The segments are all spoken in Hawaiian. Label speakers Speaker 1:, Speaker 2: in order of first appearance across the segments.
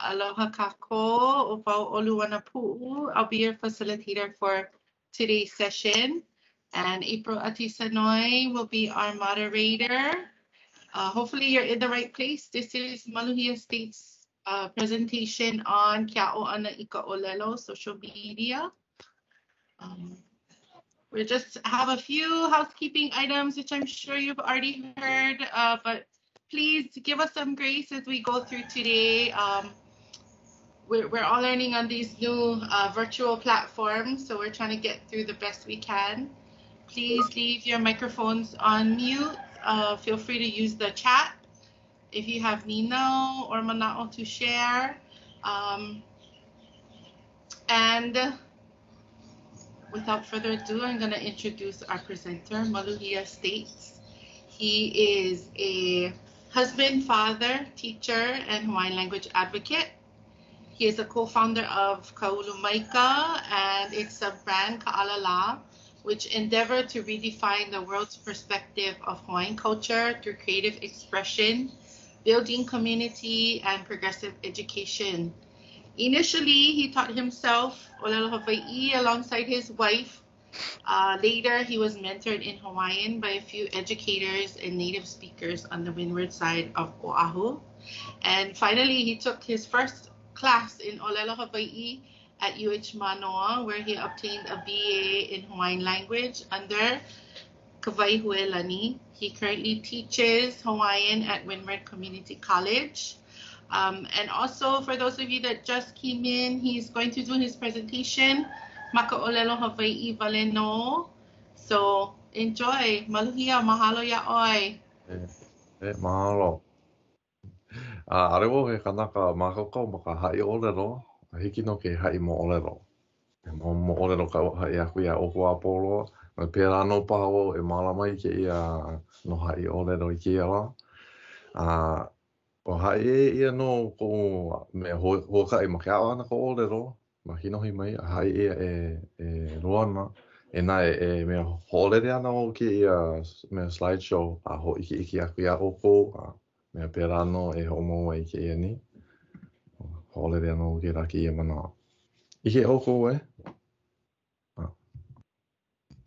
Speaker 1: Aloha kako, Opau Oluwanapu'u. I'll be your facilitator for today's session. And April Atisanoy will be our moderator. Hopefully you're in the right place. This is Maluhia State's presentation on Kia'o Ana Ika Olelo social media. We just have a few housekeeping items, which I'm sure you've already heard, but please give us some grace as we go through today. We're all learning on these new virtual platforms, so we're trying to get through the best we can. Please leave your microphones on mute. Feel free to use the chat if you have Nino or Mana'o to share. And without further ado, I'm going to introduce our presenter, Maluhia States. He is a husband, father, teacher, and Hawaiian language advocate. He is a co-founder of Kaulu Maika and its sub-brand Ka'alala, which endeavor to redefine the world's perspective of Hawaiian culture through creative expression, building community, and progressive education. Initially, he taught himself Olelo Hawaii alongside his wife. Later, he was mentored in Hawaiian by a few educators and native speakers on the windward side of Oahu. And finally, he took his first class in Olelo Hawaii at UH Manoa, where he obtained a BA in Hawaiian language under Kawaihuelani. He currently teaches Hawaiian at Windward Community College. And also, for those of you that just came in, he's going to do his presentation, Maka'olelo Hawaii Valeno. So enjoy. Maluhia, mahalo ya'oi.
Speaker 2: Mahalo. Arewo he kanaka makakau maka hai olero, hiki no ke hai mo olero. Mo olero ka hai aku ia oku apolo, me pera no paho e malamai ke ia no hai olero i ke ala. O hai ia no ko me ho ka i maka ana ko olero, ma hino hi mai hai ia e roana. E nai me holere ana o ke ia me slideshow a ho iki aku ia oko. Mea pera no e homo ai ke ia ni. Holere anō ke raki ia mana. Ike oko e?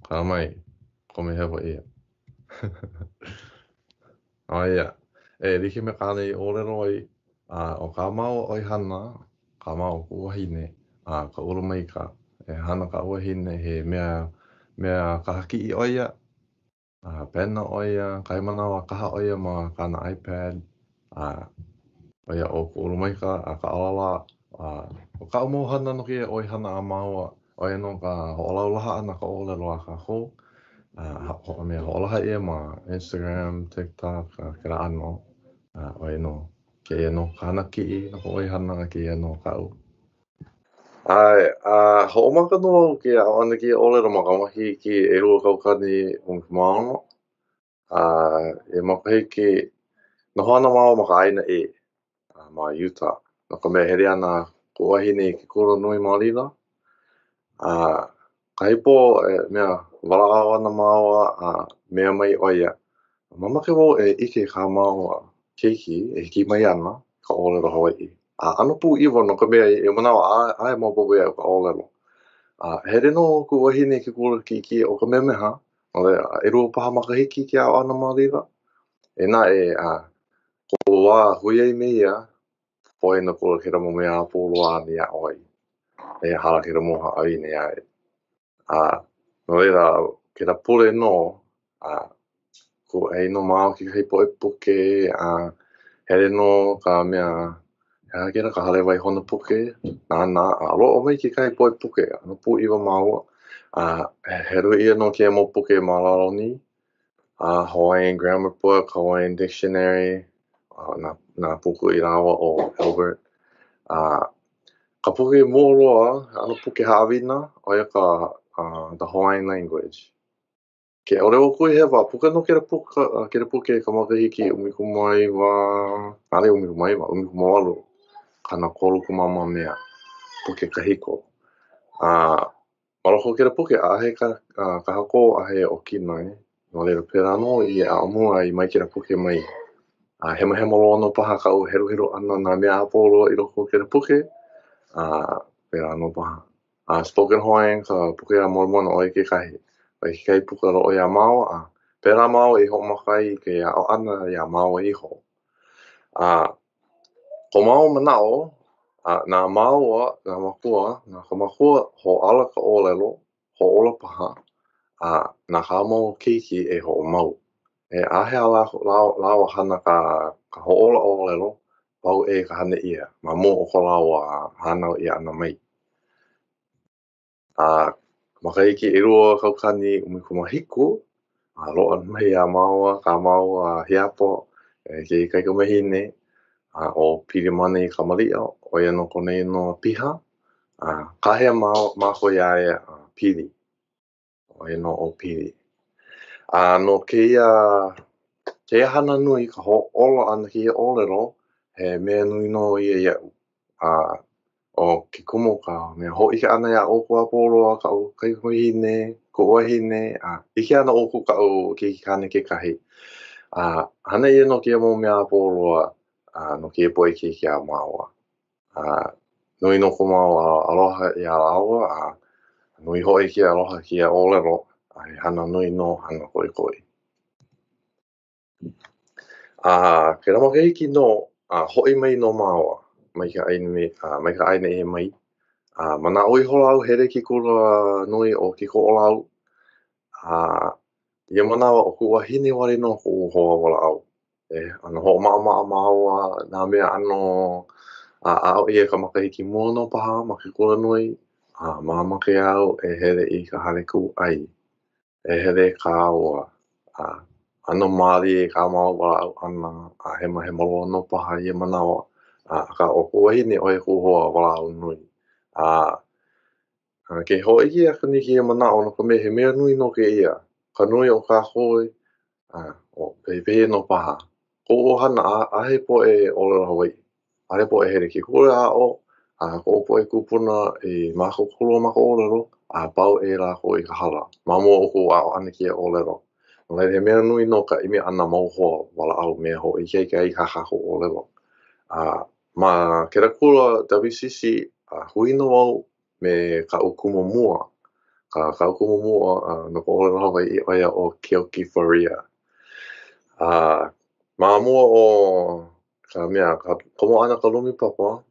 Speaker 2: Ka mai, ko me hewa ia. Ia. E rike me kāne i ōrero ai, o ka mau oi hana, ka mau kuahine, ka urumaika. E hana ka uahine he mea ka haki i oia, pena oia, kaimana wa kaha oia ma kāna iPad, oia o ku urumaika a ka alala o ka umohana no kia oi hana a maua oia no ka hoolaulaha ana ka olelo a ka ho mea hoolaha ia ma Instagram, TikTok, kera ano oia no ke ia no ka hana ki no ka oi hana ke ia no ka u. Ai, ho'omaka no ke a ana ki olelo ma ka mahi ki e rua kaukani o ka maono. E makahiki no hana mau ma ka aina e. Ma Utah. No ka mea here ana ko wahine ke kuro nui malila. Ka hipo mea walao ana maua mea mai oia. Mamake wau e ike ka maua keiki e hiki mai ana ka olelo Hawaii. Ano pu iwa no ka mea e manawa ae mabobo e ka olelo. Here no ku wahine ke kuro ki o ka mea meha. E rua paha makahiki ke ao ana malila. E na ko wā hui ai meia. Poi na kura kira mo mea apoloa ni a oi. E hala kira moha ai ni ai. No reira, kira pule no, ko ei no mao ki kai poe puke, here no ka mea, kira ka hale vai hona puke, a lo o mai ki kai poe puke, no pu iwa maua, heru ia no kia mo puke malalo ni, Hawaiian Grammar Book, Hawaiian Dictionary, na puku i rawa o Albert. Ka puke mōroa, ano puke hawina, oia ka the Hawaiian language. Ke ore o kui hewa, puka no kera puke ka makahiki umikumaiwa, nare umikumaiwa, umikumawalu, kana kolu kumama mea, puke kahiko. Maroko kera puke, ahe ka hako, ahe o kinai, no reira pera no i a amua i mai kera puke mai. hema loa no paha ka au heru ana nā mea apoloa I loko o kera puke. Pera no paha. Spoken Hawaiian ka puke a moana o kekahi. Pai kai puka ro ia mau pera mau I ho'omakai ke ao ana ia mau iho. Ko mau manao nā mau nā makua ho ala ka ōlelo ho ola paha nā kā mau keiki e ho'omau. E ahe ala lawa hana ka ho'ola ōlelo pau e ka hana ia ma mo o ko lawa hana ia ana mai. Makaiki e rua kaukani umikumahiko loa mai a maua ka mau hiapo ke kai kamahine o Pirimani I Kamalia o ia no konei no piha kahea mako ia e pili o ia no o pili no keia hana nui ka ho'ola ana ki ōlelo he mea nui no ia ia'u o ke kumu ka mea ho'ike ana ia o kua poloa ka o kai kamahine ko wahine ike ana o ku ka o ke kane kekahi hana ia no kia mo mea poloa no kia poe ki kia maua. Nui no ko mau aloha I a lawa, nui hoi ki aloha ki a ōlelo, hana nui no hana koikoi. Ke rama keiki no, hoi mai no maua, mai ka aina e mai. Mana oi holau here ki kura nui o ki ko olau, ia manawa o ku wahine wale no ku hoa wala au. Ana ho maa maua nā mea ano au ia ka makahiki mua no paha ma ke kula nui māma ke au e here I ka hale ku ai e here ka aua ano mali e ka mau wala au ana hema loa no paha ia manawa ka o ku wahine o e ku hoa wala au nui ke hoiki aka ni ki ia manao no ka me he mea nui no ke ia ka nui o ka hoi o pehe no paha ko ohana ahe po e ōlelo Hawaii ahe po e here ki kule a'o ko po e kupuna I mako kolo mako ōlelo pau e lako I ka hala ma mua o ku a'o ana ki ōlelo no leile he mea nui no ka imi ana mau hoa wala au mea ho I keika I kakako ōlelo ma kera kula WCC huino au me ka ukumumua ka ukumumua no ka ōlelo Hawaii o ia o Keoki Wharia ma mua o ka mea ka komo ana ka lumi papa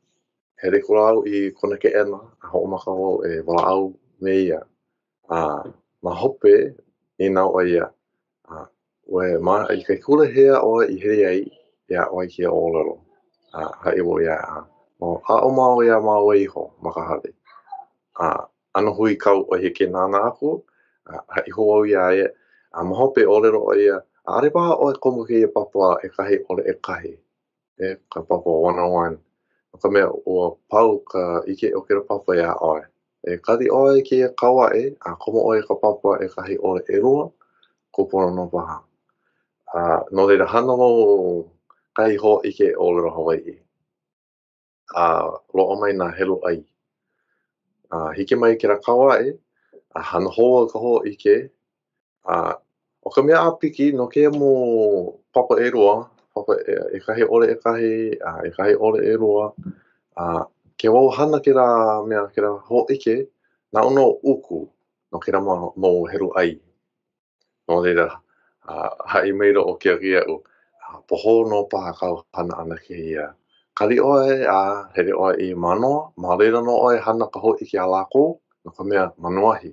Speaker 2: here kula au I kona ke ena ho'omaka wau e wala au me ia ma hope I nau o ia ue ma I kai kula hea o I here ai ia o I kia ōlelo hai wo ia a'o mau ia mau iho ma ka hale ano hui kau o heke nana aku hai ho au ia e ma hope ōlelo o ia are paha o e komo ke ia papa e kahi ole e kahi ka papa 101 no ka mea ua pau ka ike o kera papa ia oe kari oe ke ia kawa komo oe ka papa e kahi ole e rua kupuna no paha no reira hana mau kai ho ike ōlelo Hawaii lo'o mai nā helu ai hike mai kera kawa hana hoa ka ho ike o ka mea apiki no keia mo papa e rua papa e kahi ole e kahi ole e rua ke wau hana kera mea kera ho'ike nā ono uku no kera mau heru ai no reira ha'i maila o ke agia'u poho no paha kau hana ana ke ia kali ʻoe hele ʻoe I manoa ma leila no ʻoe hana ka hoʻike a lākou no ka mea manuahi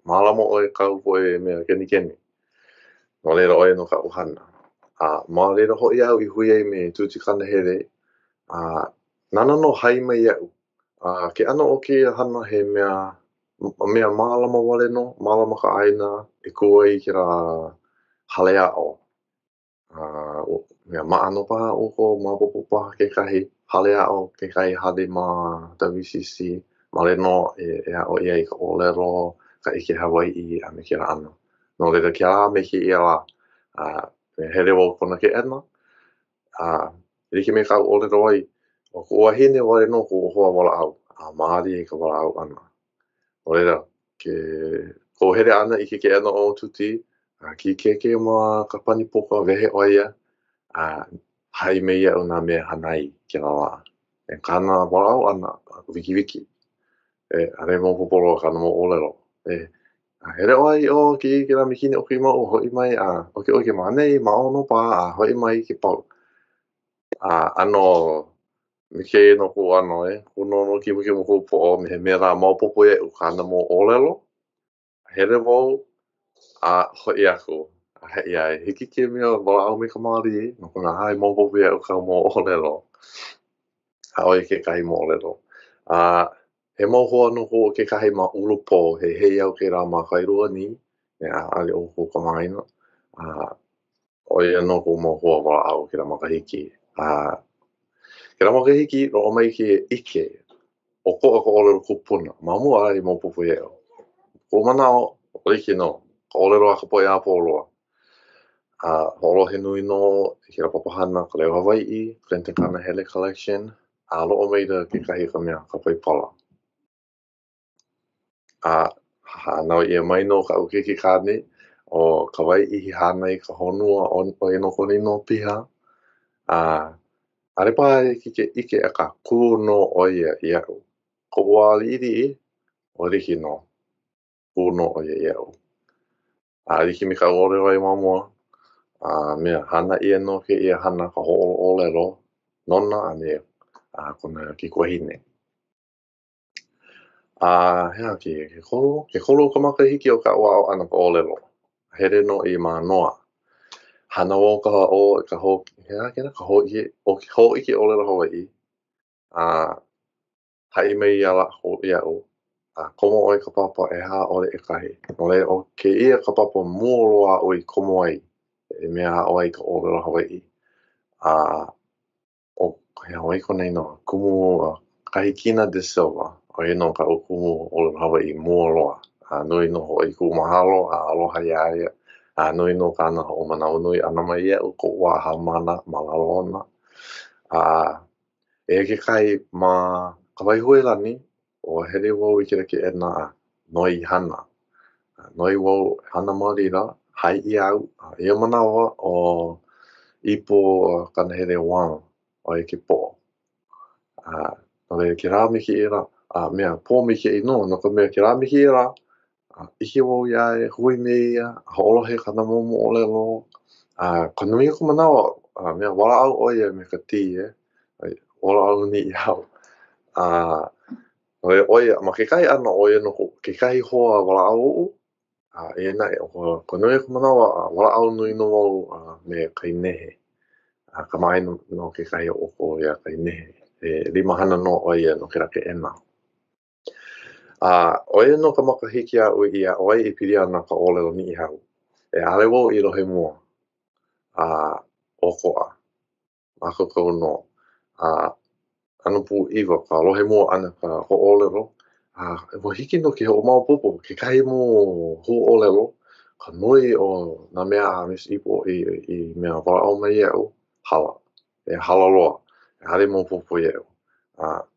Speaker 2: mālama ʻoe kau poe mea kenikeni no leila ʻoe no kaʻu hana ma leila hoʻi au I hui ai me tuti kanahele nana no hai mai iaʻu ke ʻano o keia hana he mea mālama wale no mālama ka ʻaina e kua I kera hale aʻo mea maʻano paha ʻoukou maopopo paha kekahi hale aʻo kekahi hale ma WCC ma le no e aʻo ia I ka ʻōlelo ka ʻike Hawaiʻi a me kera ʻano no leila kēlā me kēia lā me hele wau kona ke ʻena like me kāu ʻōlelo ai o ku wahine wale no ku hoa walaʻau maali I ka walaʻau ʻana no leila kou hele ana I ke ʻena o tuti kikeke ma ka pani poka wehe ʻoe ia hai me ia o nā mea hanai ke rawa. E kāna warau ana wiki wiki. E are mo popolo kāna mo olelo. E here oi o ki la mikini o ki mo o hoi mai a o ke manei ma ono pa a hoi mai ke pau. Ano me ke no ko ano kuno no ki mo ko po me me ra mo popo e o kāna mo olelo. Here mo a hoi aku. Ia hiki ke mea wala au me ka maari no kona hai mo popo e o ka mo olelo. Oi ke kahi mo olelo. He mau hoa no ko ke kahi ma ulupo he hei au ke rā ma kairua ni. E ale o ko ka maina. Oi no ko mau hoa wala au ke rā ma kahiki. Ke rā ma kahiki ro mai ke ike o ko ako olelo kupuna. Mamu ai mo pupu e o. Ko mana o like no. Ka olelo a ka po e a poloa. Holo he nui no ke rā papahana ka leo Hawaii, Clinton Kana Hele Collection. Loo mai da ke kahi ka mea ka paipala. Nau ia mai no ka uke ki kāne o ka wai ihi hānai ka honua o e no koni no piha. Are pa ki ke ike a ka kū no o ia i au. Ko ua iri o riki no. Kū no o ia i au. Riki mi ka ore wai mamua. Mea hana ia no ke ia hana ka ho o lero. Nona a mea kona ki kua hine. Hea ke kolo ka makahiki o ka wao ana ka olelo. Here no i mā noa. Hana o ka o ka ho hea kena ka ho i o ke ho iki olelo Hawaii. Hai mai ala ho ia o. Komo oi ka papa e ha ole e kahi. No le o ke ia ka papa mua loa o i komo ai. E mea ha o ai ka olelo Hawaii. O hea oi konei no. Kumu kahi kina de Silva. O e no ka o kumu olelo Hawaii mua loa. Nui no ho i ku mahalo aloha ia ia. Nui no kāna o manau nui ana mai ia o ko waha mana malalona. E ke kai ma ka waihui lani o hele wau i kira ke ena noi hana. Noi wau hana marira, hai i au. Ia manawa o ipo kana hele wang o e ke po. No le ke rā miki ira, mea pō miki i no ka mea ke rā miki ira, ike wau ia e hui me ia, hoolohe kana momo o lelo. Ka nui ko manawa, mea wala au o ia me ka ti wala au ni i au. No e oia, ma ke kai ana oia no ke kai hoa wala au o. E nai, ko nui ko manawa, wala au nui no wau me kai nehe. Ka mai no ke kai o ko ia kai nehe. E limahana no oia no ke rake ena. Oia no ka makahiki a ui ia oai i piri ana ka olelo ni i hau. E ale wau i rohe mua. O koa. Mako kau no. Anu pu iwa ka rohe mua ana ka ho olelo. Wa hiki no ke o mau popo ke kai mo ho olelo. Ka nui o na mea a mis ipo i mea wala au mai au. Hala. E hala loa. E hare mo popo i au.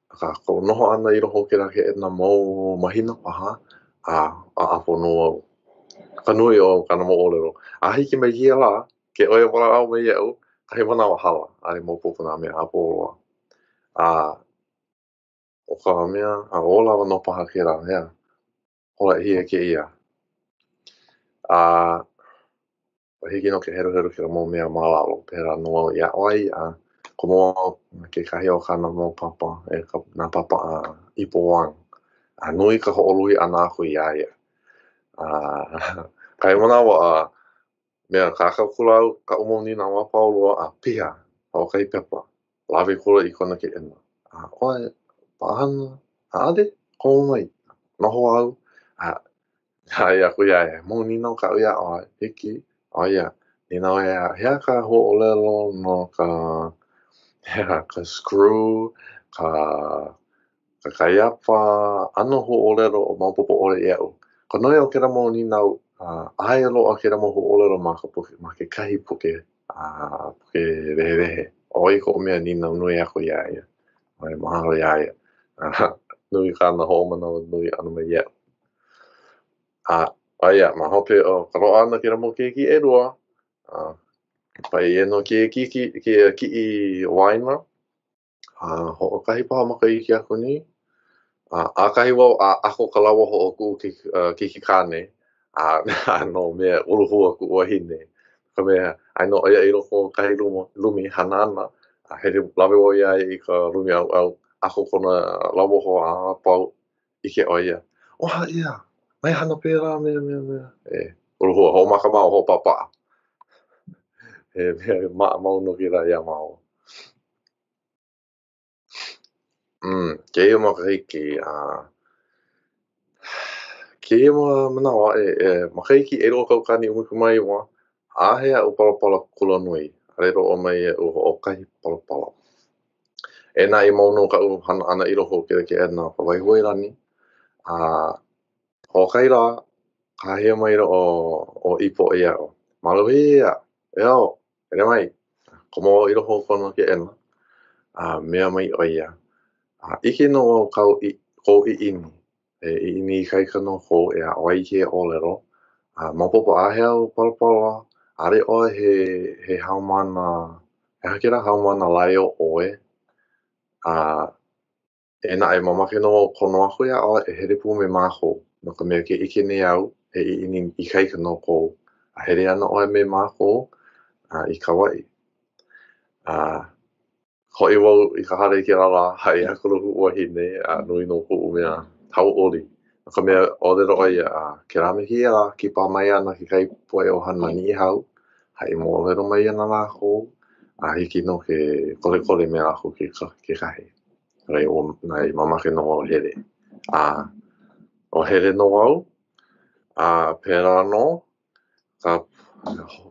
Speaker 2: Ka ko noho ana i roho ke rake e na mau mahina paha. Apo no au. Ka nui o kana mo olelo. Hiki mai hia la. Ke oia wala au mai au. Kahi wana o hala. Hare mo popo na mea apo loa. O ka mea, o lawa no paha ke rā, hea. Hola hia ke ia. O hiki no ke heru heru ke mo mea malalo. Pera noa ia oi, ko mo ke kahi o kana mo papa, nā papa ipo wang. Nui ka hoolui ana aku i aia. Kai manawa, mea kākau ka umoni nā wapau loa, piha, o kai pepa. Lawe kula i kona ke ena. Oe, pahana, ade, komo mai. Noho au. Ai aku ia, mo ni no ka ia o hiki. O ia, ni no ia, hea ka ho olelo no ka screw, ka kaiapa, ano ho olelo o maupopo ole iau. Ka noi o kera mo ni nau, ai alo o kera mo ho olelo ma ke kahi puke, puke rehe rehe. Oi ko mea ni nau nui aku ia ia. Ai mahalo ia ia. Nui kāna ho mana nui anu mai iau. Aia, ma hope o ka roa ana kera mo keiki e rua. Pai e no ke ki waina. Ho'okahi paha makahiki aku ni. Akahi wau ako ka lawa ho'oku kikikane. No mea uruhua ku ua hine. Ka mea, ai no ia i loko kahi lumi hana ana. Hele lawe o ia i ka lumi au ako kona lawa ho a pau i ke oia. Oha ia, mai hana pēra mea. Uruhua, ho'omaka mau ho'opapa. He mea mau no ki la ia mau. Keia makahiki, keia manawa makahiki e ro'o kaukani umikumai wa ahe a'u palapala kula nui. A ro'o mai e'u ho'okahi palapala. E nā i mau no ka'u hana ana i roho ke nā pawaihuai rani. Ho'okahi la, kahea mai ro'o ipo e a'o. Maluhi ia, e ao, ere mai. Komo i roho kona ke ena. Mea mai o ia. Ike no kau ko I ini. I ini kai kano ko e a wai ke olero. Mapopo ahe au palapala. Are o he haumana, he hakera haumana lai o oe. E na e mamake no kono aku ia o e here pu me mako. No ka mea ke ike ne au e I ini I kai kano ko. A here ana o e me mako I ka wai. Hoi wau I ka hare ki rara hai hakuluhu ua hine nui no ku mea tau oli. No ka mea o lero ai ke rame hia la ki pā mai ana ki kai poe o hana ni hau. Hai mo lero mai ana la ko. Hiki no ke kole mea la ko ke kahe. Rai o nai mamake no o here. O here no au. Pēra no. Ka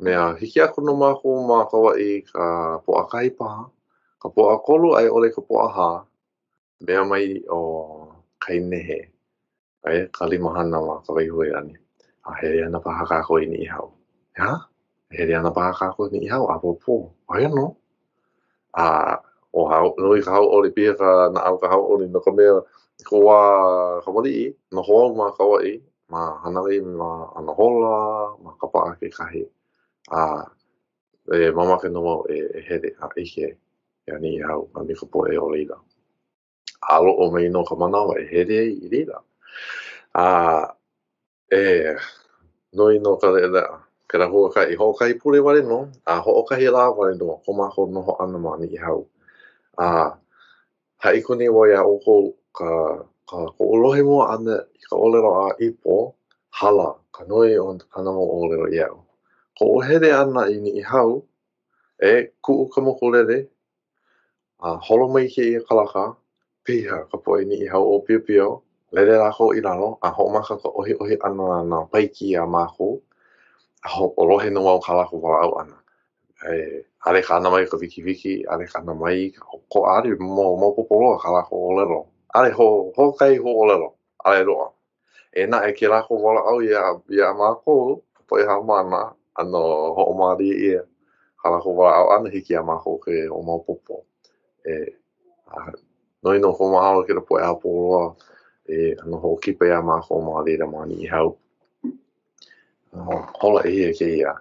Speaker 2: mea hiki aku no mako ma kawa I ka po akai paha. Ka po'a kolu ai ole ka po'a hā, mea mai o kai nehe. Ka limahana ma ka waihui ani. Here ana paha kako I ni ihau. Here ana paha kako ni ihau, apopo. Ai no. O hau, nui ka hau ole pia na au ka hau ole no ka mea ko wā ka wali I, no hoa ma ka wai, ma hanari ma ana hola, ma ka pa'a ke kahi. Mamake no mau e here ike. Ia ni hau ma mi ka poe o leila. Alo o mai no ka manawa e here I leila. Noi no ka lea. Ke la huakai. Ho'okahi pule wale no. Ho'okahi la wale no. Ko mako noho ana ma ni hau. Hai koni wa ia o ka olohe mua ana I ka olero a ipo. Hala. Ka noi o kana mo olero iau. Ko o here ana I ni hau. Ku'u ka mokulele. Holo mai ke ia kalaka, piha ka poe ni I hau o piopio, lele lako I lalo, ho'omaka ka ohi ana na paiki a mako, olohe no au kalako wala au ana. Ale ka ana mai ka wiki, ale ka ana mai, ko ale mo popoloa kalako o lero. Ale ho kai ho o lero, ale roa. Na e ke lako wala au ia mako, poe ha mana, ano ho'omari ia, kalako wala au ana hiki a mako ke o mau popo. Noi no ko mahalo ke poe a poloa ano ho kipe a ma ko ma le ma ni hau. Hola e ke ia.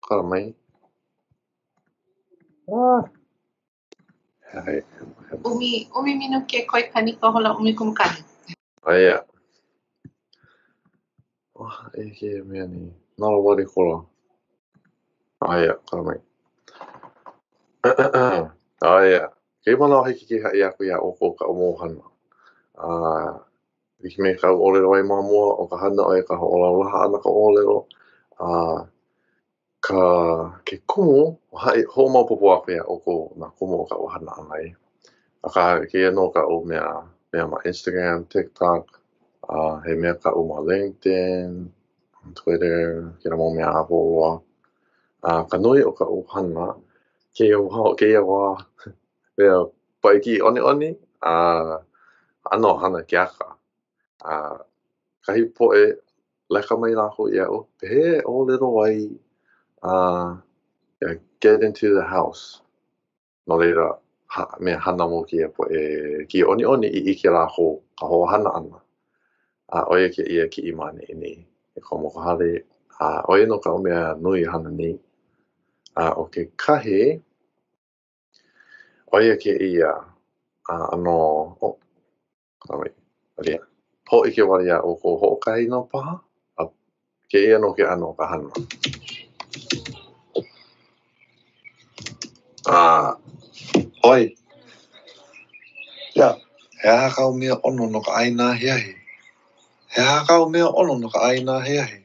Speaker 2: Ka mai. Hai.
Speaker 1: Umi minu ke koi kani ka hola umi kumukani.
Speaker 2: Aia. E ke mea ni. Nara wale kola. Aia, ka mai. Aia. Ke mana hiki ke hai aku ia o ko ka omohana. Wiki me ka olero ai mamua o ka hana ai ka olaulaha ana ka olero. Ke kumu, ho maopopo aku ia o ko na kumu o ka ohana ana ai. Ka ke no ka o mea ma Instagram, TikTok, he mea ka o ma LinkedIn, Twitter, ke mo mea apoloa. Ka nui o ka ohana, ke ia wā mea paiki oni, ano hana ke aka. Kahi poe leka mai lako ia o, he o lero ai, get into the house. No leira, mea hana mo kia poe ki oni I ike lako ka hoa hana ana. Oia ke ia ki imane ini. E komo ka hale, Oia no ka o mea nui hana nei. O ke kahe, oia ke ia ano, kanawai, alia. Ho i ke waria o ko ho'okahi no paha, ke ia no ke ano ka hana. Oi, ia, he aha kau mea ono no ka aina hiahi. He aha kau mea ono no ka aina hiahi.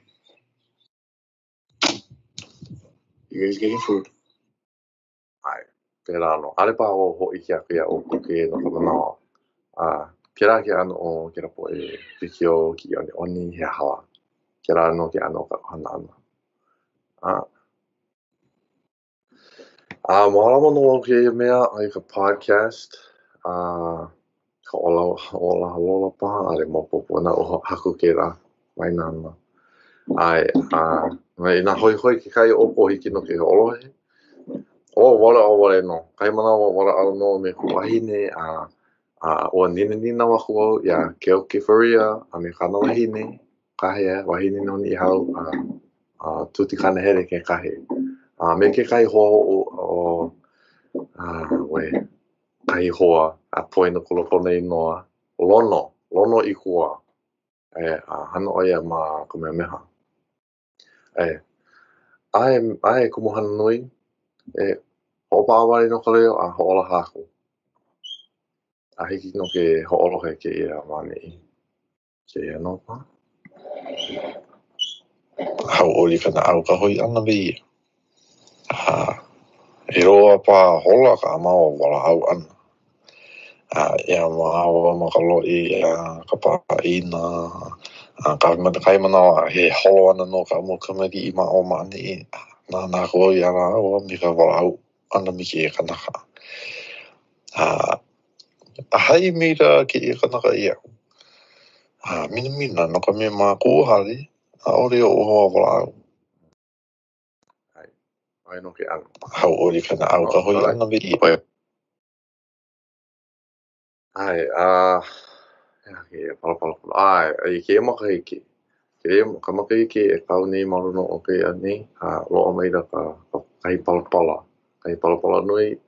Speaker 2: You guys getting food? Ai, pera no. Ale pa o ho i kia kia o kuke no ka manawa. Kera ke ano o kera po e pikio ki oni oni he hawa. Kera no ke ano ka hana ana. Malama no ke mea ai ka podcast. Ka ola halola paha ale mopopo na o haku ke la mai nana. Ai, mai na hoi hoi ke kai opo hiki no ke olohe. Wala no. Kai mana wala au no me ku wahine o nina waku au ia keo ke wharia a me kana wahine. Kahe wahine no ni hau tuti kana here ke kahe. Me ke kai hoa o we kai hoa a poe no kolokone inoa. Lono i kua. Hana oia ma Kamehameha. Ai kumuhana nui. Ho'opa awari no ka leo a ho'ola haku. A hiki no ke ho'olohe ke ia mani. Ke ia no pa. Hau ori kana au ka hoi ana me ia. E roa pa hola ka amao wala au ana. Ia maawa maka loi ka pa ina. Kai manawa he holo ana no ka mo kamari i mao mani. Nā koi ana au mi ka wala au ana mi ke kanaka. A hai mira ke i kanaka ia. Mina no ka me mā kuhari. A ore o hoa wala au. Ai no ke ana. Hau ori kana au ka hoi ana me ia. Ai, ke palapala. Ai, ke makahiki. Ka makahiki e kau nei marono o ke ani. Loa mai ra ka kai palapala. Kai palapala nui.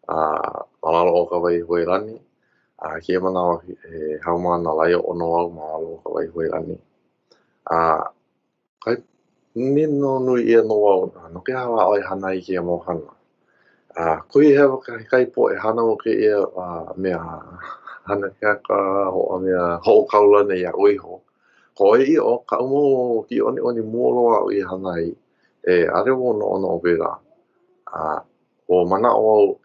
Speaker 2: Malalo o ka wai hoi rani. Kia manawa e hauma na laio ono au malalo o ka wai hoi rani. Kai nino nui ia no au. No ke hawa oi hana i kia mohana. Kui hewa kai po e hana o ke ia mea hana kia ka hoa mea ho kaula nei a uiho. Ko e i o ka umo ki oni mua loa o i hana i. Are o no ono o vera. O mana o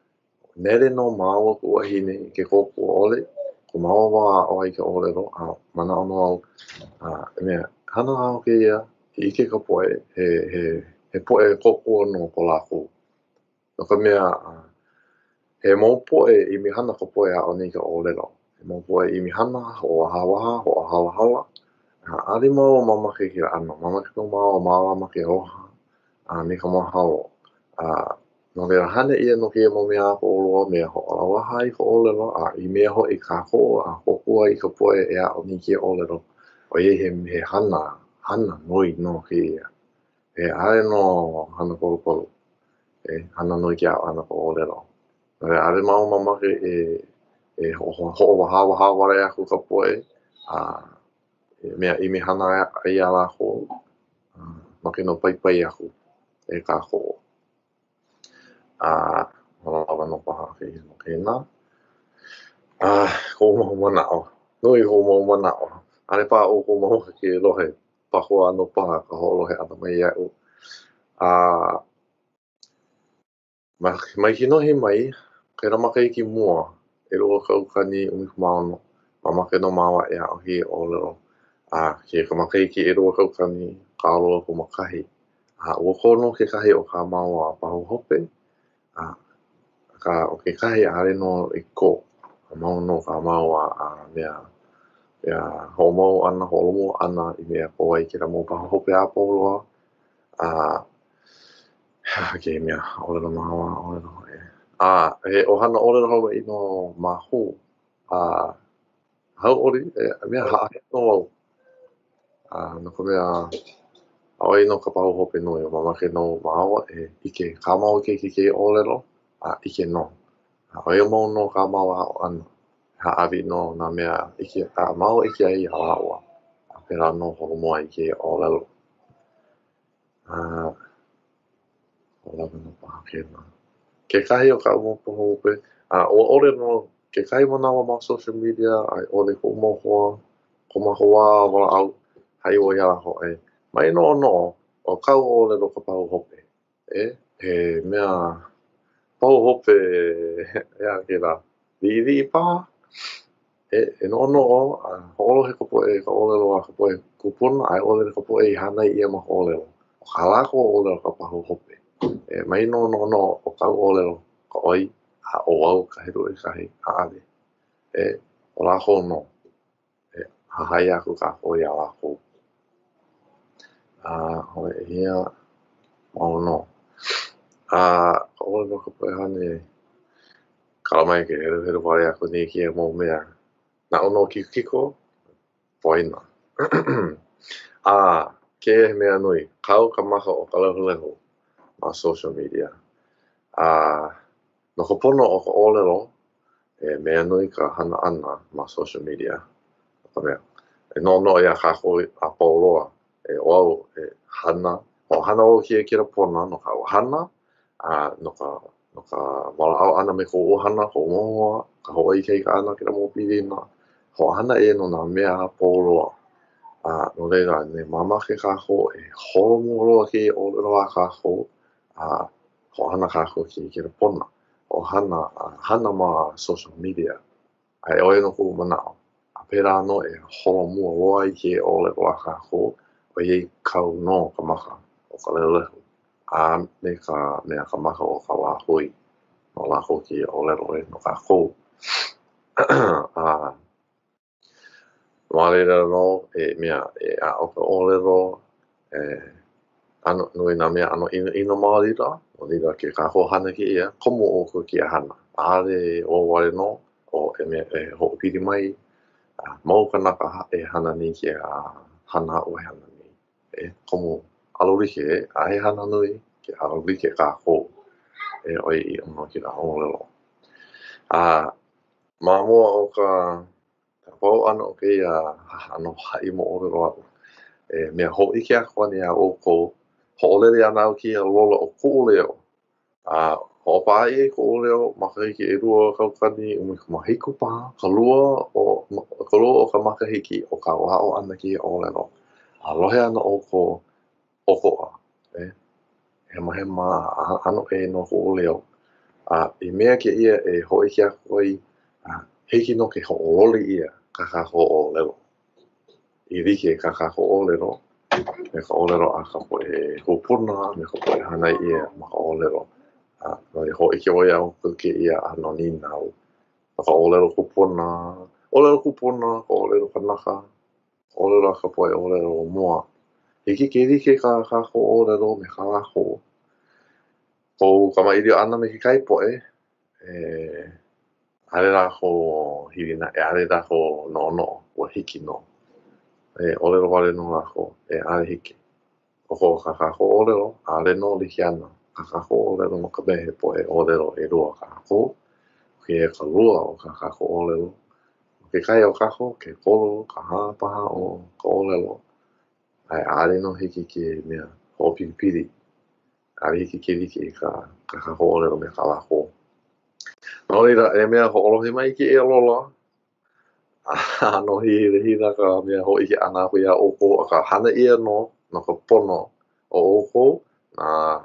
Speaker 2: nere no maua ku wahine i ke kōkua ole. Ko maua wa o ai ke ole ro. Mana ono au. Mea hana au ke ia i ike ka poe he poe kōkua no ko lako. No ka mea he mau poe i mi hana ka poe a o nei ka ole ro. He mau poe i mi hana ho a hawa hawa. Ali mau mamake ki ano. Mamake no mau mamake oha. Me ka mahalo. No mea hana ia no ke mo mea ko oloa mea ho ala waha i ka ole ro. I mea ho i ka ho a kokua i ka poe e a o ni ke ole ro. O ie he hana noi no ke ia. E ae no hana kolo. Hana noi ki a ana ko ole ro. Ale mau mamake ho waha wale aku ka poe. Mea i me hana ai ala ko. Make no pai aku e ka ho. Malawa no paha ke nā. Ko mau manao. Nui ko mau manao. Ale pa o ko mau ke lohe. Pahoa no paha ka holohe ana mai iau. Mai hinohi mai, ke ramaka i ki mua. E roa kau kani umikumao mamake no mawa e a ohi o lero. Ke kamaka i ki e roa kau kani ka aloa ko makahi. Ua kono ke kahi o ka maua pahu hope. O ke kahi are no i ko. Mau no ka maua mea ho ana, holomo ana i mea ko ai ke ramo pahu hope a poloa. Ke mea ole no maua ole no e. He ohana ole no Hawaii no mahu. Hau ori, mea haa no au. No ka mea Aoi no ka pau hope nui o mamake no maawa ike ka mau keiki ke olelo ike no. Aoi mau no ka mau ao ana. Ha'awi no nā mea ike mau ike ai halaua. Pera no homoa ike olelo. Olawa no paha kena. Ke kahi o ka umopo hope. O ole no ke kahi manawa ma social media ai ole ko umohoa ko mahoa wala au hai o ia ho e. Mai no no o kau ole no ka pau hope. He mea pau hope ea ke la. Li paha. No no holo he kapo e ka ole loa kapo e kupuna ai ole kapo e hana ia ma ole lo. O ka lako ole ka pau hope. Mai no o kau ole lo ka oi o au ka hiru e kahi haale. O lako no. Hahai aku ka hoi a lako. Hoi e hia mau no. Ka ole no kapo e hane kalamai ke heru wale aku ni ki e mau mea. Na ono kiko poina. Ke mea nui. Kau ka maka o ka leho ma social media. No ka pono o ka olelo mea nui ka hana ana ma social media. Ka mea. No ia ka hoi a pauloa. O au hana. O hana o ki e kira pona no ka hana. No ka wala au ana me ko ohana ko moa. Ka hoi kei ka ana kira mo pilina. Ho hana no nā mea pauloa. No reira, ne mamake kako e holomo roa ki o roa kako ho hana kako ki kira pona. O hana ma social media. Ai oe no ku manao. Pera no e holomo roa i ki o roa kako o iei kau no ka maka o ka lelehu. Me ka mea ka maka o ka wā hui. No lako ki o lero e no kako. Marera no mea a o ka olero ano nui nā mea ano ino marira o lira ke kako hana ki ia komo o ko ki a hana ale o wale no o mea ho piri mai mau kanaka hana ni ki a hana o hana ni komo alurike a he hana nui ke alurike kako oi I ono ki a olero ma mua o ka pau ana o ke ano hai mo o roa mea ho ike a kwane a o ko ho olele ana au ki a lola o ko leo ho pa e ko leo makahiki e rua kaukani umi ka mahiku pa ka lua o ka makahiki o ka wao ana ki o leo lohe ana o ko okoa hema ano e no ko leo I mea ke ia ho ike a koi hiki no ke ho ololi ia ka ho o leo I rike ka kako olero me ka olero a ka po hupuna me ka po hana ia ma ka olero no I ho ike oia o ke ia ano ni nau ka olero hupuna ka olero kanaka olero a ka po olero mua hiki ke rike ka kako olero me ka lako o ka mairi ana me ke kai po ale lako hirina ale lako no o hiki no olelo wale no lako ale hiki o ko ka kako olelo ale no liki ana ka kako olelo no ka mehe po olelo rua ka kako ke ka lua o ka kako olelo ke kai o kako ke kolo ka hapaha o ka olelo ai ale no hiki ke mea o pipiri ale hiki ke liki ka kako olelo me ka lako no reira mea ho olohi mai ki lola no hira ka mea ho ike ana hui a oko ka hana ia no ka pono o oko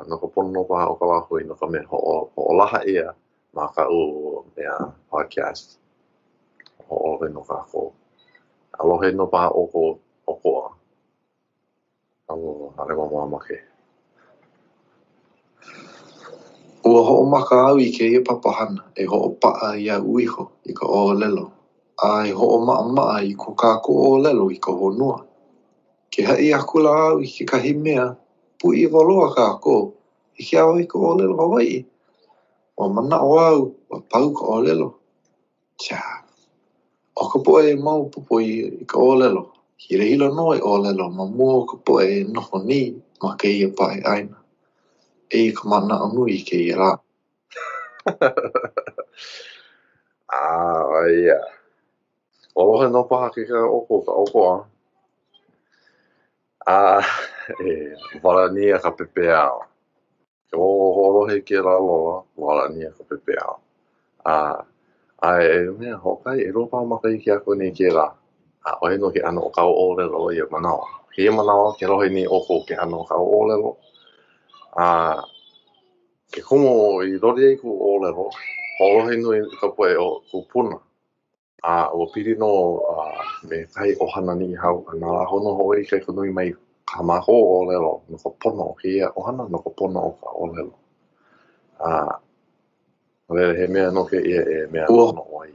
Speaker 2: no ka pono no paha o ka wahui no ka mea ho laha ia ma ka mea podcast ho olohe no ka ko alohe no paha okoa ale mamua make ua ho'omaka au I keia papahana ho'opa'a ia uiho I ka olelo ai ho'oma'a I ko kako olelo I ka honua ke ha'i aku la au I kekahi mea pu'i waloa kako I ke au I ka olelo Hawaii ua mana'o au ua pau ka olelo o ka po'e mau pupo I ka olelo hilahila no olelo ma mua o ka po'e noho ni ma ke ia pae aina. E ka mana anui ke ia la. Ia. Olohe no paha ke ka oko a. Walania ka pepea. Ke olohe ke la lola, walania ka pepea. Mea hokai, e ropa makai ki ako ni ke la. Ohe no ke ano o kau o lelo ia manawa. Ke manawa ke rohe ni oko ke ano o kau o lelo. Ke kumo i lori ei ku o lelo. Holohe nui ka poe o kupuna. Ua piri no me kai ohana ni hau. Nā la hono ho i kai kunui mai ka mako o lelo. No ka pono ke ia ohana no ka pono o ka o lelo. He mea no ke ia e mea no o ai.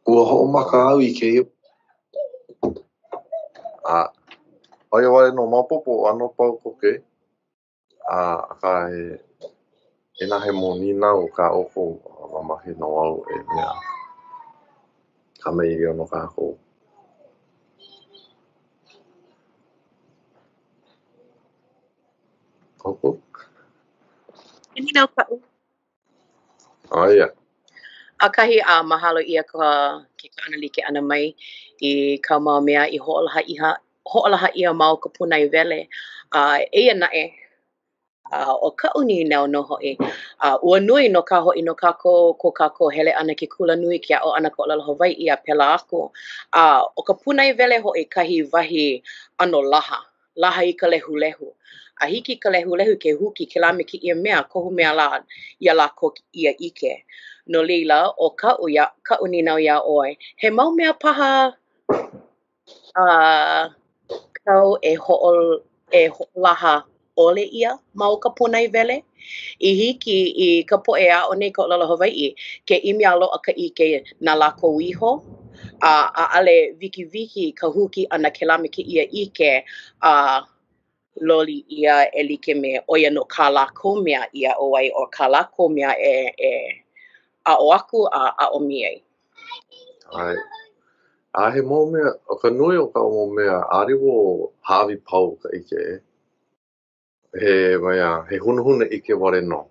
Speaker 2: Ua ho maka au i ke ia. Oia wale no mapopo ano pau koke. Ka e nahe mo ni nau ka oko mamahi no au e mea. Ka mei rio no ka ako. Koko?
Speaker 3: Ini nau ka'u.
Speaker 2: Ia.
Speaker 3: Akahi mahalo ia ke ka ana like ana mai I ka mau mea I ho'olaha ia mau ka punai wele. Eia na'e o ka'u ni nau no ho'i. Ua nui no ka ho'i no ko kako hele ana ke kula nui ke a'o ana ko lalo Hawaii a pela aku. O ka punai wele ho'i kahi wahi ano laha. Laha I ka lehulehu. A hiki ka lehulehu ke huki ke la me ki ia mea kohu mea la ia la ko ia ike. No leila o ka'u ni nau ia oi. He mau mea paha kau e ho'olaha ole ia mau ka punai wele. I hiki I ka po'e a'o nei ka lalo Hawaii ke imi a lo'a ka ike na lako iho. Ale wiki ka huki ana ke la me ki ia ike loli ia e like me oia no ka lako mea ia o ai o ka lako mea a o aku a o miei.
Speaker 2: Ai. He mo mea, o ka nui o ka mo mea, ari wo hawi pau ka ike e. He hunahuna ike wale no.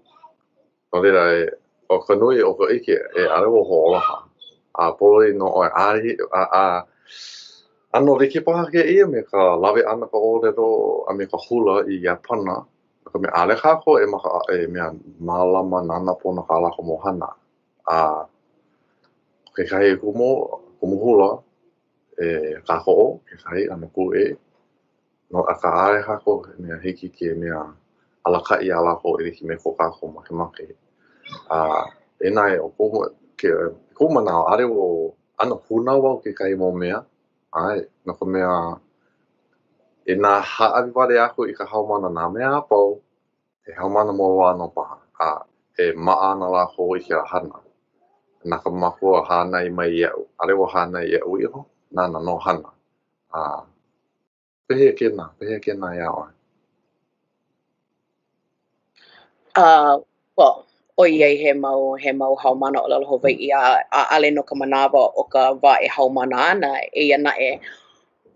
Speaker 2: No reira o ka nui o ka ike e ari wo ho'olaha. Poloi no oi, ano riki paha ke ia me ka lawe ana ka ōrero a me ka hula I Iapana. Ka me ale kako e mea malama nana pona ka lako mohana. Ke kai kumo hula ka ho'o, ke kai ana ku no a ka ale kako mea hiki ke mea alakai a lako I riki me ko kako make. E nai o kuma nao are o ana puna wau ke kai mo mea. Ai, no ka mea e nā haawi wale aku I ka haumana nā mea apau e haumana mo wāno paha. E maa ana lako I ke hana. Nā ka makua hānai mai iau. Ale o hānai iau iho, nāna no hana. Pehe kena ia oi.
Speaker 3: Well, o iai he mau haumana o lalo Hawaii a ale no ka manawa o ka wā e haumana ana eia na'e.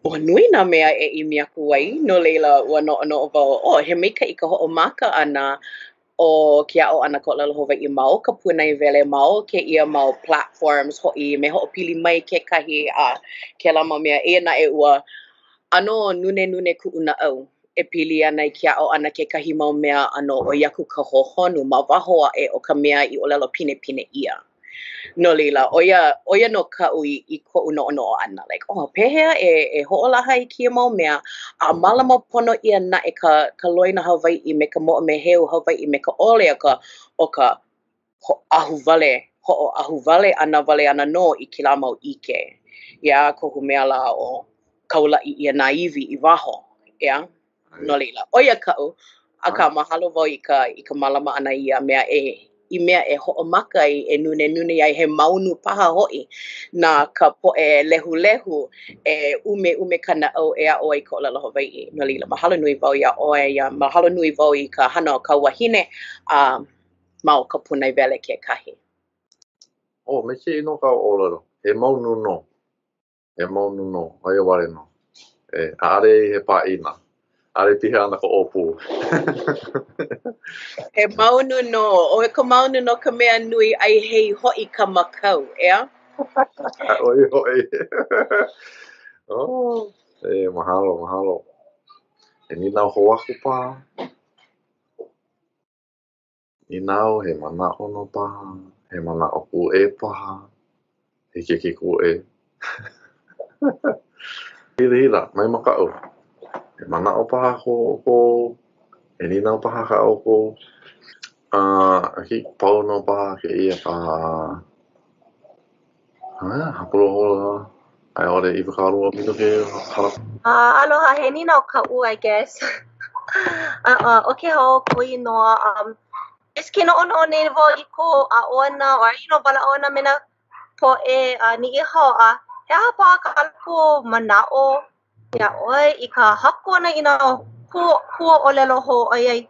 Speaker 3: Ua nui nā mea e imi aku ai, no leila ua no'ono'o wau, he maika'i ka ho'omaka ana o ke a'o ana ko lalo Hawaii ma o ka punai wele ma o ke ia mau platforms ho'i me ho'opili mai kekahi ke la mau mea eia na'e ua ano nune ku'una'au e pili ana I ke a'o ana kekahi mau mea ano o iaku ka hohonu ma waho a'e o ka mea I o lalo pinepine ia. No leila, oia no ka'u I ko'u no'ono'o ana. Like, pehea e ho'olaha I kia mau mea, a malama pono ia na'e ka loina Hawaii me ka mo'omeheu Hawaii me ka ole o ka ahu wale ana no I kila mau ike. Ia kohu mea la o kaula'i ia naiwi I waho. Ia, no leila. Oia ka'u, aka mahalo wau I ka malama ana ia mea I mea e ho'omaka ai e nune ai he maunu paha ho'i na ka po'e lehulehu e ume kana'au e a'o ai ko lalo Hawaii. No leila, mahalo nui wau ia ʻoe ia mahalo nui wau I ka hana o ka wahine ma o ka punai wele kekahi.
Speaker 2: Me ke ino ka ōrero. He maunu no. He maunu no. Oia wale no. Aare he pā'ina. Ale piha ana ko opu.
Speaker 3: He maunu no, o e ka maunu no ka mea nui ai hei ho'i ka makau, ea?
Speaker 2: Oi, oi. Oh, mahalo. E ni nau hoaku paha. Ni nau he mana'o no paha. He mana'o ku'e paha. He ke ku'e. Hila, mai maka'u. He mana'o paha ko. E ni nau paha ka o ko. Aki pau no paha ke ia paha. Hapuro hola. Ai ore I whakarua mino ke hala.
Speaker 4: Aloha, he ni no ka'u, I guess. Okay, ho, kui noa. Is kino ono nei vo I ko a ona or wala ona mena po ni I hoa. He aha pa ka alpo mana'o. Ya oi I ka hako na ku olelo ho ai.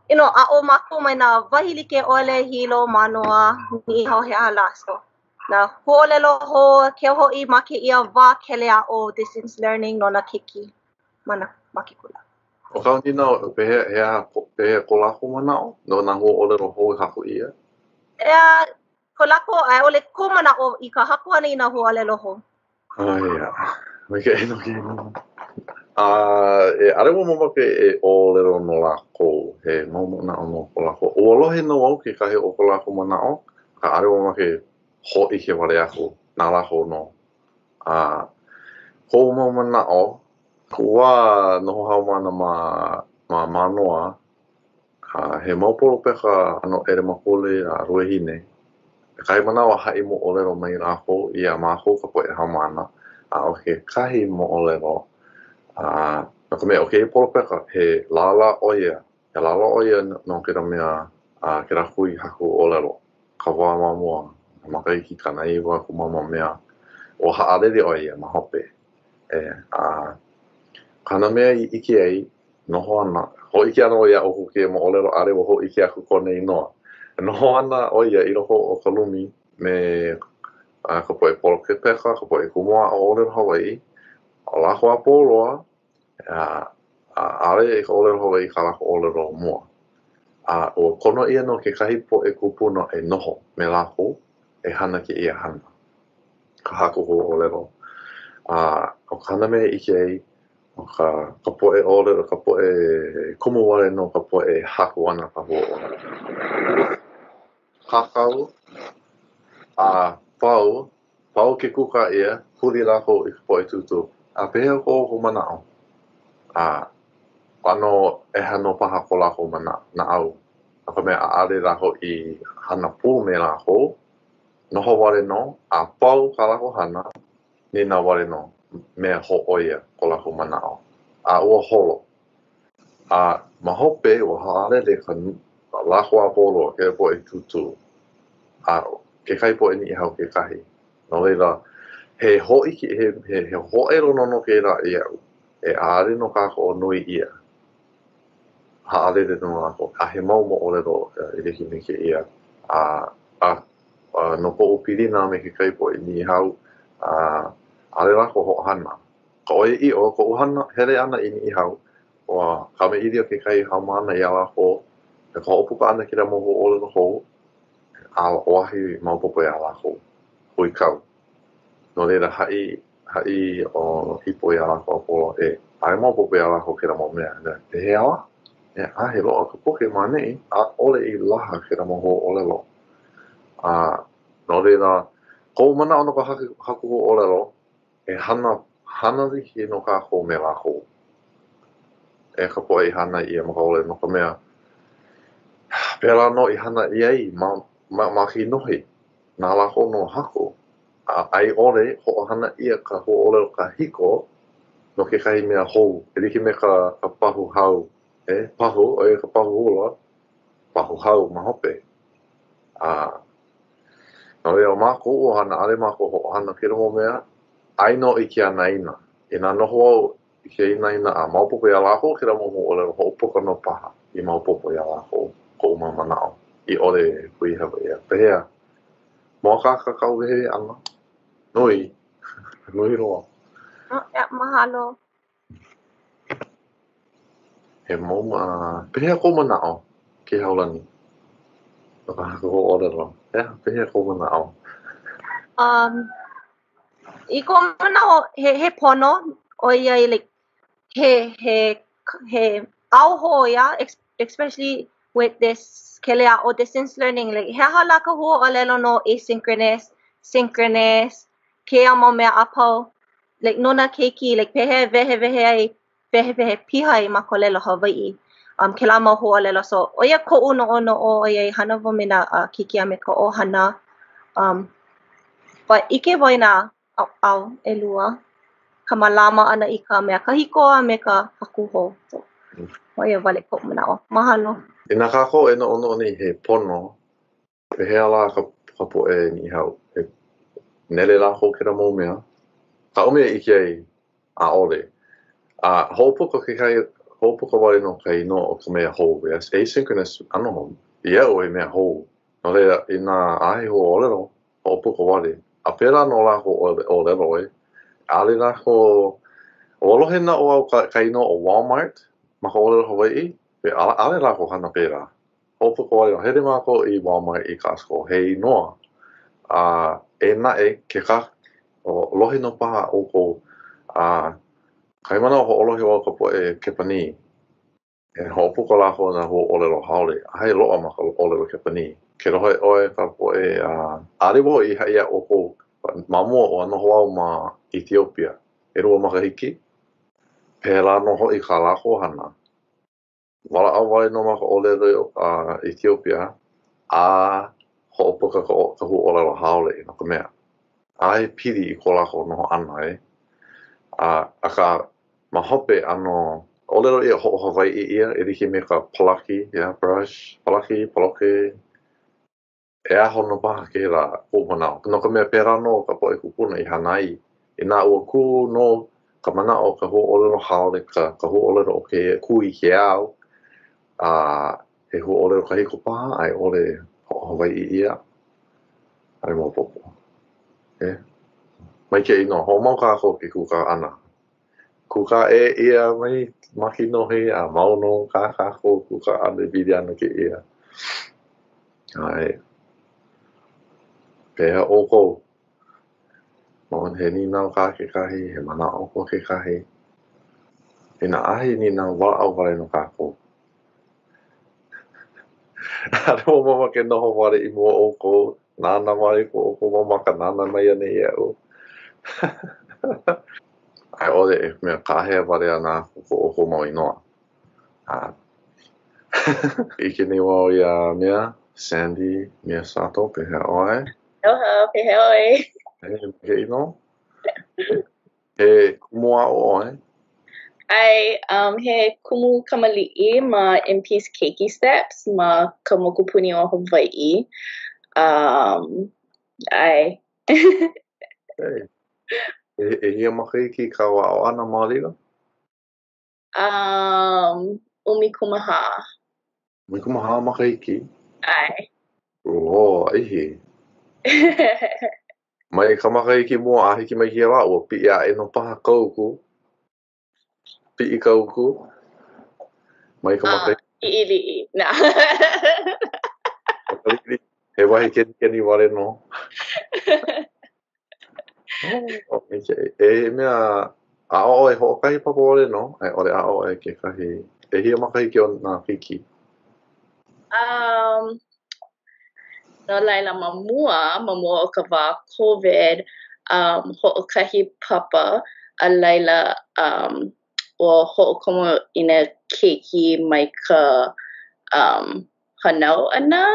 Speaker 4: A o maku mai na wahili ke ole hilo manoa ni ho he alaso. Na huolelo ho ke ho I make ia wa kele a o distance learning no na kiki. Mana makikula.
Speaker 2: O kau ni nau pehe ko lako mana'o. No na ho olero ho haku ia.
Speaker 4: Ko lako ai ole ko mana'o I ka haku ana I na huolelo ho.
Speaker 2: Ia. Mai ke eno. Ale mo mamake e olero no lako. He momo na ono ko lako. O alohe no au ke kahe o ko lako mana'o. Ka ale mo mamake ho I ke wale aku. Nā lako no. Ko mo mana'o. Kua noho hau mana ma manoa. He maupolo peka ano ere makole a rue hine. Kai manawa hai mo olero mai lako ia mako ka poe hamana. Okay, kahi mo olero. No ka mea, okay, polo peka he lala oia. He lala oia no kera mea kera hui haku olero. Ka wā mamua. Makaiki kana iwa ku mama mea. O haalele oia ma hope. Kana mea I ike ai, noho ana. Ho ike ana oia o ke mo olero are o ho ike aku kone inoa. Noho ana oia I roho o ka lumi me ka poe polo ke peka, ka poe kumoa o olero Hawaii. O lako a poloa, ale e ka olero Hawaii ka lako olero mua. O kono ia no ke kahi po e kupuna e noho me lako e hana ke ia hana. Ka haku ho olero. O kana mea ike ai, o ka poe olero, ka poe kumu wale no ka poe haku ana ka ho olero. Kakau, pau ke kuka ia, huli lako I ka poe tutu. Pehea ko o mana'o. Ano e hano paha ko lako na au. Ka mea aale lako I hana pū me lako. Noho wale no, pau ka lako hana, ni na wale no, mea ho oia ko lako mana'o. Ua holo. Mahope o haale le ka lako a polo ke poe tutu. Ke kai poe ni hau ke kahi. No leila, he ho'ero no ke la ia. E aale no kako o nui ia. Haale le no lako. He mau mo olero I leki me ke ia. No ko upirina me ke kai poe ni hau. Ale lako ho hana. Ka oe I o ko uhana hele ana I ni hau. O ka me iria ke kai hau mana I ala ko. E ka opuka ana ki la mo ho olero ho. Oahi maupopo ia lako. Hui kau. No leila hai o hipo ia lako apolo e. Ai maupopo ia lako ke la mo mea. E he awa? He loa ka poke manei. Ole I laha ke la mo ho olelo. No leila, kou mana ono ka haku ho olelo. E hana liki no ka ho me lako. E ka poe I hana ia maka ole no ka mea. Pela no I hana iai ma ki nohi. Nā lako no hako. Ai ole ho hana ia ka ho ole ka hiko no ke kai mea hou. E liki me ka pahu hau. Pahu, o ka pahu hula. Pahu hau ma hope. No leo mako o hana, ale mako ho hana kira mo mea. Ai no I kia naina. E nā noho au I kia naina maupopo ia lako kira mo ho ole ho upoka no paha. I maupopo ia lako ko umamanao. I ole hui hawa ia. Pehea. Mo ka kakau he ana. Nui roa.
Speaker 4: Mahalo.
Speaker 2: He mau pehea ko mana'o ke haulani. Ka ko orero. Pehea ko mana'o.
Speaker 4: I ko manao he pono o ia like he au ya especially with this kelea or distance learning like he hala ka ho alelo no asynchronous synchronous ke amo me apo like nona keiki like vehe piha I makolelo Hawaii kela mo ho alelo so o ia ko uno o ia hana vo mina kiki ame ko o hana but ike voina au elua ka malama ana I ka mea kahikoa me ka hakuho. So, o ia wale ko manao. Mahalo.
Speaker 2: I nā kako e no ono ni he pono, pehea la ka po e ni hau. E nele la ho kera mō mea. Ka ome I ke a ole. Hōpuka ke kai, hōpuka wale no kai no o ka mea hou. Yes, asynchronous ano hou. Ia o e mea hou. No rea, I nā ahe ho olero, hōpuka wale. A pera no la ho olero e. Ale la ho, olohe na o au kai no o Walmart, ma ho olero Hawaii. Pe ale la ko hana pera. Hōpuka wale o here mako I Walmart I Costco. Hei noa. E na e ke ka o lohe no paha o ko kai mana o olohe o ka po e kepani. E hōpuka la ko na ho olero haole. Hai loa maka olero kepani. Ke rohe oe ka po e ariwo I haia o ko mamua o anoho au ma Ethiopia. E rua makahiki. Pēla noho I ka lako hana. Wala au wale no maka olero Ethiopia. Ho'opuka ka hu olero haole no ka mea. Ai piri I ko lako noho ana e. Aka mahope ano olero ia ho Hawaii ia e riki me ka palaki, brush, palaki, paloke. E aho no paha ke la o manao. No ka mea pera no ka po e kupuna I hanai. I nā ua ku no ka mana o ka ho olero haole ka ho olero o ke ku I ke au. He ho olero ka hiko paha ai ole ho Hawaii ia. Ai mo popo. Mai ke ino, ho mau ka ko ke kuka ana. Kuka e ia mai maki no he a mau no ka ko kuka ana bidi ana ke ia. Ai. Pea o ko. Mon he ni nau ka ke kahi, he mana o ko ke kahi. E na ahi ni nau wala au wale no ka ko. Ano mo ke noho wale I mo o ko. Nana wale ko o ko mo maka nana mai ane ia o. Ai ole e mea kahe wale ana ko o ko mau inoa. Ike ni wau ia mea, Sandy Mia Sato, pehea oe.
Speaker 3: Aloha, pehea oi.
Speaker 2: Ke ino? He kumua o oe?
Speaker 3: Ai, he kumu kamali'i ma MP's Keiki Steps ma ka mokupuni o Hawaii. Ai.
Speaker 2: Hey. E hia makahiki ka wao ana mālila?
Speaker 3: Umikumaha.
Speaker 2: Umikumaha makahiki?
Speaker 3: Ai.
Speaker 2: Ihi. Mai ka makahiki mua a hiki mai hia wa ua pi a e no paha kauku. Pi I kauku. Mai ka makahiki.
Speaker 3: I'i. Nah.
Speaker 2: He wahi keni wale no. E mea a o e ho'okahi papa wale no. Ai ole a o e ke kahi. E hia makahiki o nā hiki.
Speaker 3: No laila mamua o ka wā COVID, ho'okahi papa a laila o ho'okomo ina keiki mai ka hanau ana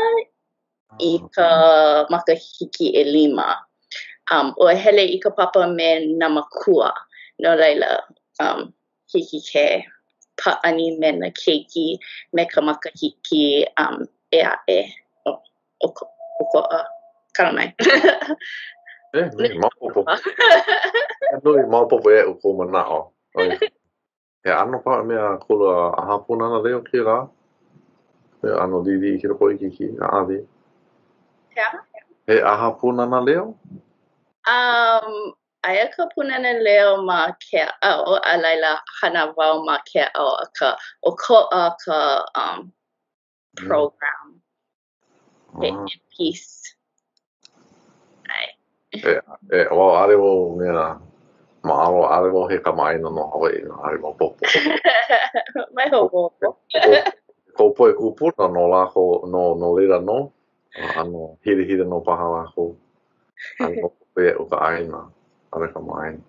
Speaker 3: I ka makahiki e 5. O hele I ka papa me na makua. No laila hiki ke pa'ani me na keiki me ka makahiki e a e. Kalamai.
Speaker 2: Maupopo. Nui maupopo e uko manao. He ano pa mea kula aha punana leo ki la. He ano lili ki roko I ki a avi.
Speaker 3: Yeah.
Speaker 2: He aha punana leo?
Speaker 5: Aia ka punana leo ma ke au a laila hana wau ma ke au a ka o ko'a ka program in peace.
Speaker 2: Wau are wo mea ma'alo are wo he kamaina no Hawaii no are mo popo.
Speaker 5: Mai hopo.
Speaker 2: Ko poe kupuna no lako no leila no ano hiri no paha lako ano pe o ka aina are kamaina.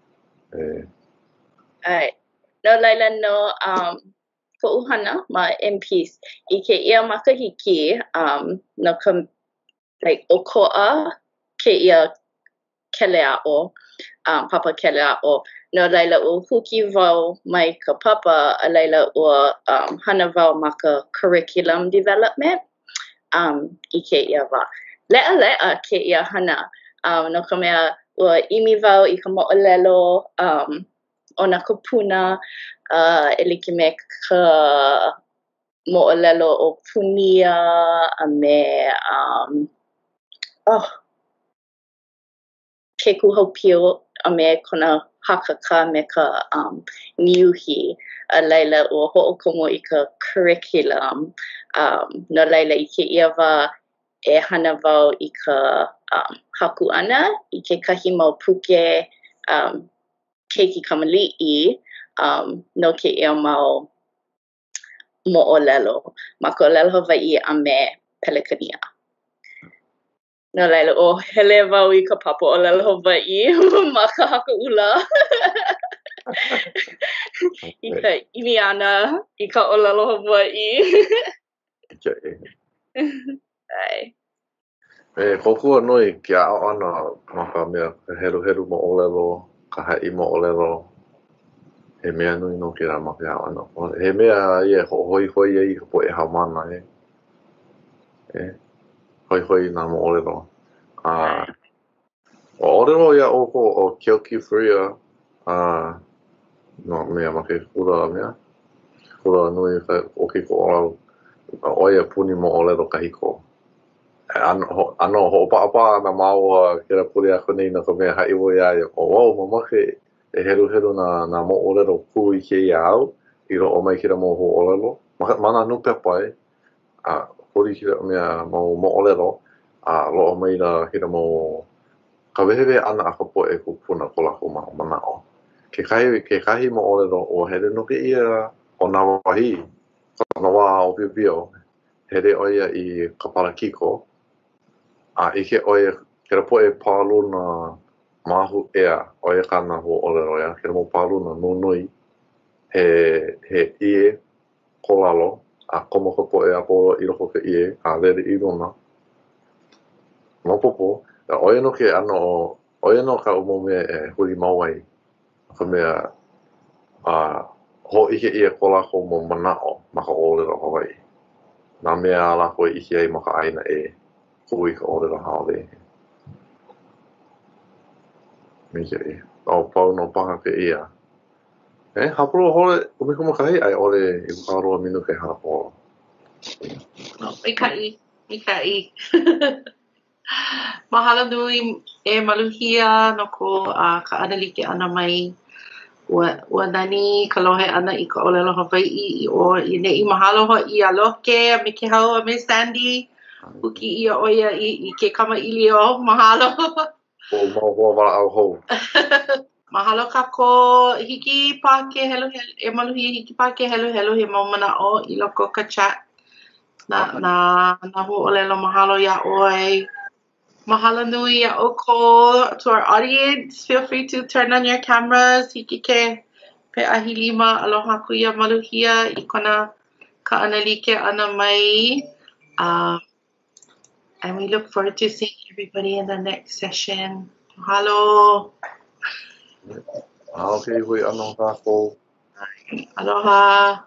Speaker 5: Ai. No laila no ko uhana ma in peace. I ke ia makahiki no ka like o ko'a ke ia kele a'o papa kele a'o no laila o huki wau mai ka papa a laila o hana wau ma ka curriculum development I ke ia wa le'a ke ia hana no ka mea ua imi wau I ka mo'olelo o na kupuna e like me ka mo'olelo o punia a me ke kuhopio a me kona hakaka me ka niuhi a laila ua ho'okomo I ka curriculum no laila I ke ia wa e hana wau I ka haku ana I ke kahi mau puke keiki kamali'i no ke ia mau mo'olelo ma ka olelo Hawai'i a me Pelekania. No laila o hele wau I ka papa olelo Hawai'i ma ka hakaula. I ka imi ana I ka olelo Hawai'i. Ai.
Speaker 2: Kokua noi ke a'o ana ma ka mea ka heru mo olelo ka ha'i mo olelo he mea nui no ke rā ma ke a'o ana. He mea ia hoi ai ka poe haumana hoi nā mo olelo. O olelo ia o Keoki Freya no mea ma ke kura nui o ke ko oia puni mo olelo kahiko. Ano ho'opa'apa na mau ke ra puli aku nei no ka mea ha'i wo ia o wau mamake e heru na mo olelo ku I ke ia au I ro'o mai kira mo ho olelo mana nu pepai hori kira mea mo olelo ro'o mai na kira mo ka wehewe ana a ka poe kupuna ko lako mana'o ke kahi mo olelo o hele no ke ia o na wahi na wā o pio hele oia I ka parakiko ike oia kera poe paluna mahu ea oia kana ho olelo ia kera mo paluna nunui he ie kolalo komo ka poe a polo I loko ka ie lele I luna Maopopo oia no ke ano oia no ka umo mea e huli mau ai ka mea ho ike ia ko lako mo mana'o ma ka olelo Hawaii na mea lako ike ai ma ka aina hui ka olelo Hawaii Mike pau no paha ke ia hapuro hole kumikuma kai ai ole I wakaroa minu ke hapo
Speaker 1: Ikai. Mahalo nui e maluhia no ko ka analike ana mai ua nani ka lohe ana I ka olelo Hawai'i I ne'i mahalo ho'i a loke a me ke hau a me Sandy uki ia oia I ke kamaili o mahalo
Speaker 2: o mau hoa wala au hou
Speaker 1: mahalo kako hiki pa ke helo e maluhia hiki pa ke helo he mau mana'o I loko ka chat na ho'olelo mahalo ia oi. Mahalo nui ia oko to our audience. Feel free to turn on your cameras. Hiki ke pe ahilima aloha kuia maluhia I kona ka analike ana mai. And we look forward to seeing everybody in the next session. Mahalo.
Speaker 2: okay hui ano kako
Speaker 1: Aloha.